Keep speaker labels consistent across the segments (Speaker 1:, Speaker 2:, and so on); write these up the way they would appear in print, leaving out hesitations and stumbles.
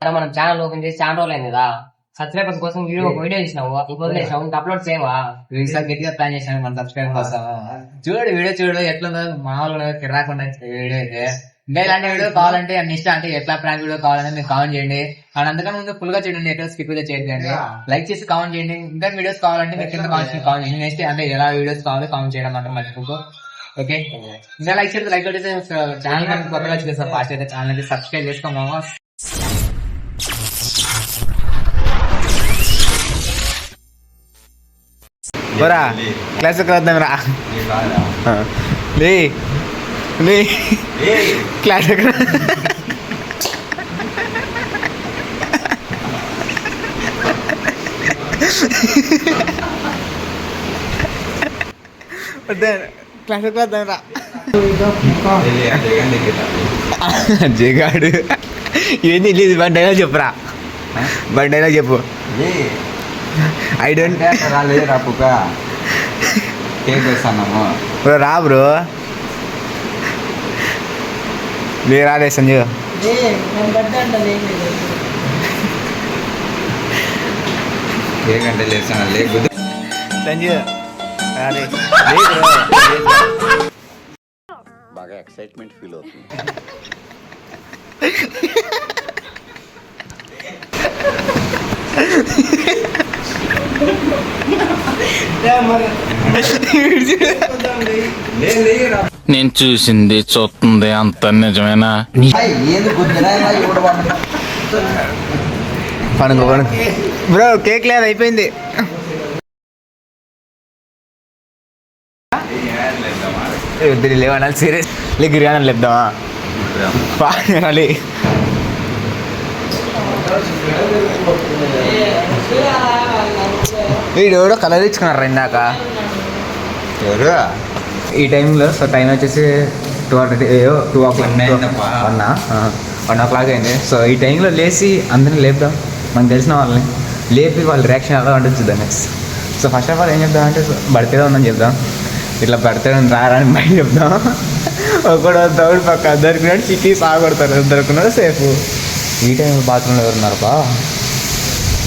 Speaker 1: మనం channel open చేసి చాలా రోజులు అయింది కదా, సబ్స్క్రైబర్స్ కోసం వీడియో చేసినావు, వదిలేసినావు, ఇంకా అప్లోడ్ చేయవా?
Speaker 2: ఈసారి గట్టిగా ప్లాన్ చేసాను మన సబ్స్క్రైబర్ కోసం. చూడు వీడియో చూడు ఎట్లుందో, మామూలుగా కిరాకుండా వీడియో అయితే. ఇంకా ఇలాంటి వీడియో కావాలంటే అన్ని ఇష్టం అంటే ఎట్లా ప్రాంక్ వీడియో కావాలంటే మీరు కామెంట్ చేయండి. అండ్ అంతకన్నా ముందు ఫుల్ గా చూడండి, ఎట్లా స్కిప్ చేయండి, లైక్ చేసి కామెంట్ చేయండి. ఇంకా వీడియోస్ కావాలంటే మీరు కింద కామెంట్ చేయండి. నెక్స్ట్ అంటే ఎలా వీడియోస్ కావాలో కామెంట్ చేయడం మాత్రం మర్చిపోకు. ఓకే, ఇంకా లైక్ చేస్తే లైక్ కొట్టేసి ఛానల్ కనుక కొత్తగా చూస్తారు ఫాస్ట్ అయితే ఛానల్ అయితే సబ్స్క్రైబ్ చేసుకోమా.
Speaker 3: బరా క్లాస్ వద్దాం రా, లే లే క్లాస్ క్లాస్ వద్దాం రా. జగాడు ఏంది బండైనా చెప్పురా, బండైనా చెప్పు. ఐ డోంట్
Speaker 4: రాలేదురా పుక్క, కేక్ వేస్తున్నాము
Speaker 3: బ్రో. రా బ్రో, లే రాలే సంజయ్.
Speaker 4: కేక్ అంటే లేస్తాను లేకపోతే
Speaker 3: సంజయ్ రాలే.
Speaker 5: బాగా ఎక్సైట్మెంట్ ఫీల్ అవుతుంది.
Speaker 6: నేను చూసింది చూస్తుంది అంత నిజమేనా?
Speaker 3: పనుకో పనుకో బ్రో, కేక్ లేదు అయిపోయింది. వద్దు లేవనాలి, సీరియస్ లే గిరియానా లేపుదామా? పాడాలి. వీడు ఎవడో కలర్ ఇచ్చుకున్నారు ఇందాక.
Speaker 4: ఎవరు
Speaker 3: ఈ టైంలో సో టైం వచ్చేసి 2:00 1 o'clock అయింది. సో ఈ టైంలో లేచి అందరిని లేపుదాం, మనకు తెలిసిన వాళ్ళని లేపి వాళ్ళ రియాక్షన్ ఎలా ఉంటుంది చూద్దాం next. So first of all ఏం చెప్దాం అంటే బర్త్డే ఉందని చెప్దాం. ఇట్లా బర్త్డే రారని బయట చెప్దాం. ఒకడు దౌడు పక్క దొరికినాడు చిక్కి సాగొడతారు, దొరికినాడు సేఫ్. ఈ టైంలో బాత్రూంలో ఎవరున్నారు బా?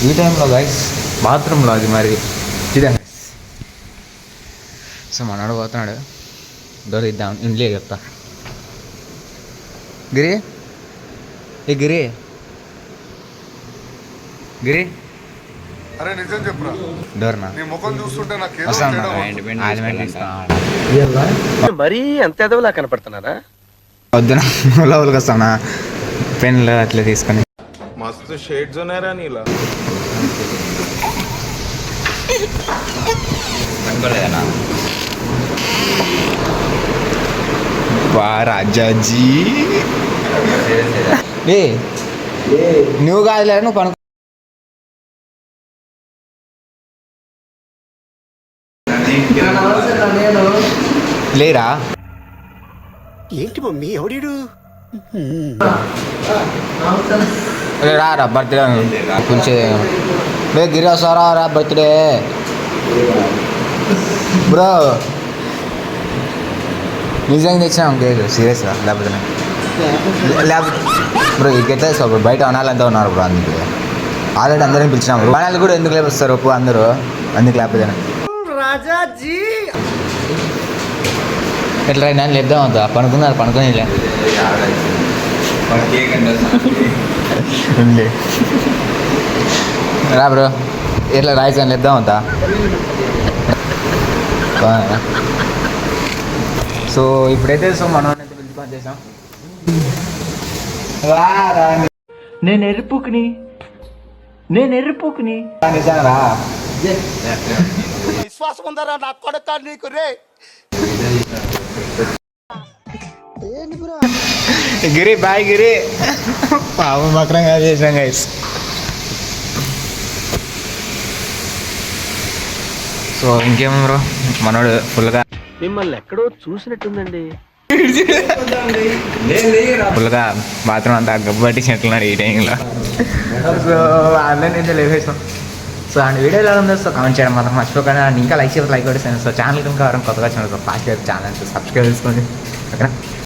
Speaker 3: ఈ టైంలో గైస్ బాత్రూంలో అది మరి ఇదే. సో మనోడు పోతున్నాడు, దొరికిద్దాం ఇంట్లో చెప్తా. గిరి ఏ గిరి గిరి,
Speaker 7: అరే నిజం చెప్పురా,
Speaker 3: డోర్నా
Speaker 7: నీ ముఖం చూస్తుంటే నాకు
Speaker 5: మరీ అంత ఎదవలా కనపడుతున్నారా?
Speaker 3: వద్దున లోపలికి వస్తానా, పెన్లు అట్లా తీసుకొని.
Speaker 7: మస్తు షేడ్స్ ఉన్నాయరా నీలా.
Speaker 4: అనుకోలేదన్నా
Speaker 3: వా రాజాజీ. ఏ నువ్వు కాదులే, నువ్వు పనుకో. లేరా
Speaker 5: ఏంటి మమ్మీ ఎవడీడు?
Speaker 3: రా బర్త్డే కొంచెం గిరి వస్తారా రా బర్త్డే బ్రో. నిజంగా తెచ్చినాం కేక్ సీరియస్గా, లేకపోతే బ్రో ఇకైతే సో బయట అనాలంతా ఉన్నారు బ్రో, అందుకే ఆల్రెడీ అందరినీ పిలిచినాం. అనాలు కూడా ఎందుకు లేపిస్తారు ఒప్పు అందరూ, అందుకు లేకపోతే ఎట్లా నేను లేపుదాం అవుతా. పనుకున్నారు పనుకొని రా బ్రో, ఎట్లా రాయిసాను లేపుదాం అవుతా. సో ఇప్పుడైతే సో మనం పిలిచి పని చేసాం.
Speaker 8: నేను ఎరుపుకుని
Speaker 3: నిజంగా
Speaker 5: విశ్వాసం ఉందరా నా కొడక నీకు రే.
Speaker 3: గిరి బాయ్ గిరి, పాపం బక్రంగా చేసాం గైస్. సో ఇంకేమో బ్రో, మనోడు ఫుల్గా
Speaker 5: మిమ్మల్ని ఎక్కడో చూసినట్టుందండి.
Speaker 3: ఫుల్గా బాత్రూమ్ అంతా గబ్బట్టించినట్లున్నాడు ఈ టైంలో. సో అందరినీ అయితే లేవేసాం. సో అండ్ వీడియో ఎలా ఉందో సో కామెంట్ చేయడం మాత్రం మర్చిపోకండి. అండ్ ఇంకా లైక్ చేసి లైక్ కొట్టేసాను. సో ఛానల్ కనుక ఎవరైనా కొత్తగా వచ్చిన ఫాస్ట్ ఛానల్ సబ్స్క్రైబ్ చేసుకోండి. ఓకేనా.